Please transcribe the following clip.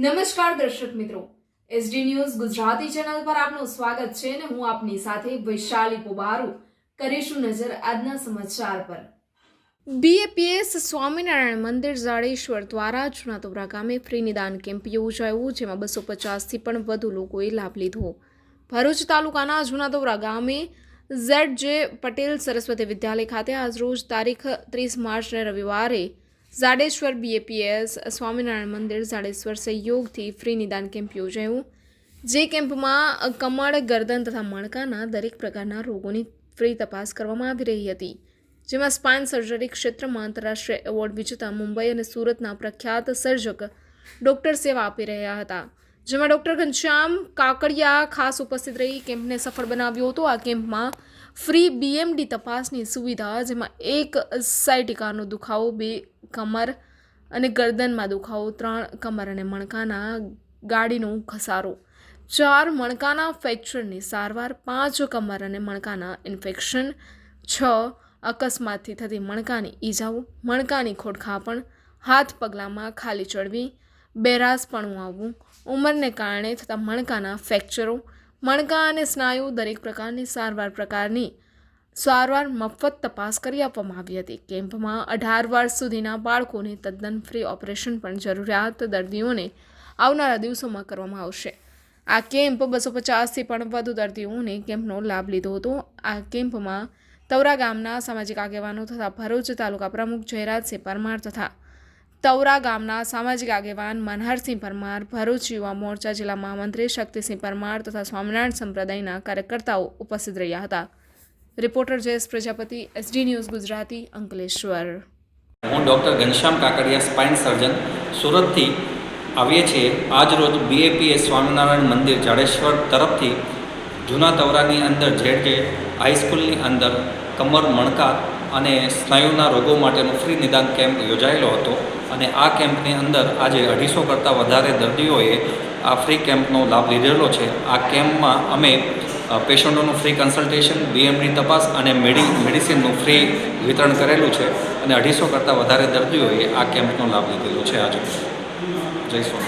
નમસ્કાર દર્શક મિત્રો, એસડી ન્યૂઝ ગુજરાતી ચેનલ પર આપનું સ્વાગત છે અને હું આપની સાથે વૈશાલી પોબારુ કરીશું નજર આજના સમાચાર પર। બીએપીએસ સ્વામિનારાયણ મંદિર જાડેશ્વર દ્વારા જૂનાતોરા ગામે ફ્રી નિદાન કેમ્પ યોજાયો, જેમાં 250થી પણ વધુ લોકોએ લાભ લીધો। ભરૂચ તાલુકાના જૂનાતોરા ગામે ZJ પટેલ સરસ્વતી વિદ્યાલય ખાતે આજરોજ તારીખ 30 માર્ચને રવિવારે જાડેશ્વર બીએપીએસ સ્વામિનારાયણ મંદિર જાડેશ્વર સહયોગથી ફ્રી નિદાન કેમ્પ યોજાયો, જે કેમ્પમાં કમળ, ગરદન તથા મણકાના દરેક પ્રકારના રોગોની ફ્રી તપાસ કરવામાં આવી રહી હતી, જેમાં સ્પાઇન સર્જરી ક્ષેત્રમાં આંતરરાષ્ટ્રીય એવોર્ડ વિજેતા મુંબઈ અને સુરતના પ્રખ્યાત સર્જક ડૉક્ટર સેવા આપી રહ્યા હતા, જેમાં ડૉક્ટર ઘનશ્યામ કાકડિયા ખાસ ઉપસ્થિત રહી કેમ્પને સફળ બનાવ્યો હતો। આ કેમ્પમાં ફ્રી BMD તપાસની સુવિધા, જેમાં 1 સાયટિકાનો દુખાવો, 2 કમર અને ગરદનમાં દુખાવો, 3 કમર અને મણકાના ગાડીનો ઘસારો, 4 મણકાના ફ્રેક્ચરની સારવાર, 5 કમર અને મણકાના ઇન્ફેક્શન, 6 અકસ્માતથી થતી મણકાની ઈજાઓ, મણકાની ખોડખાપણ, હાથ પગલામાં ખાલી ચડવી, બેરાસપણું આવવું, ઉંમરને કારણે થતા મણકાના ફ્રેક્ચરો, મણકા અને સ્નાયુ દરેક પ્રકારની સારવાર મફત તપાસ કરી આપવામાં આવી હતી। કેમ્પમાં 18 વર્ષ સુધીના બાળકોને તદ્દન ફ્રી ઓપરેશન પણ જરૂરિયાત દર્દીઓને આવનારા દિવસોમાં કરવામાં આવશે। આ કેમ્પ 250થી પણ વધુ દર્દીઓને કેમ્પનો લાભ લીધો હતો। આ કેમ્પમાં તૌરા ગામના સામાજિક આગેવાનો તથા ભરૂચ તાલુકા પ્રમુખ જયરાજસિંહ પરમાર તથા તૌરા ગામના સામાજિક આગેવાન મનહરસિંહ પરમાર, ભરૂચ યુવા મોરચા જિલ્લા મહામંત્રી શક્તિસિંહ પરમાર તથા સ્વામિનારાયણ સંપ્રદાયના કાર્યકર્તાઓ ઉપસ્થિત રહ્યા હતા। Reporter Jayesh Prajapati, SD news Gujarati, Ankleshwar. હું doctor Ghanshyam Kakadiya, spine surgeon, સુરતથી આવીએ છીએ। આજ રોજ BAPS સ્વામિનારાયણ મંદિર જાડેશ્વર તરફથી જૂના તવરાની અંદર ZJ હાઈસ્કૂલની અંદર કમર, મણકા અને સ્નાયુના રોગો માટેનો ફ્રી નિદાન કેમ્પ યોજાયેલો હતો અને આ કેમ્પની અંદર આજે 250 કરતાં વધારે દર્દીઓએ આ ફ્રી કેમ્પનો લાભ લીધેલો છે। આ કેમ્પમાં અમે પેશન્ટોનું ફ્રી કન્સલ્ટેશન, BMD તપાસ અને મેડિસિનનું ફ્રી વિતરણ કરેલું છે અને 250 કરતાં વધારે દર્દીઓએ આ કેમ્પનો લાભ લીધેલો છે। આજે જય સ્વામી।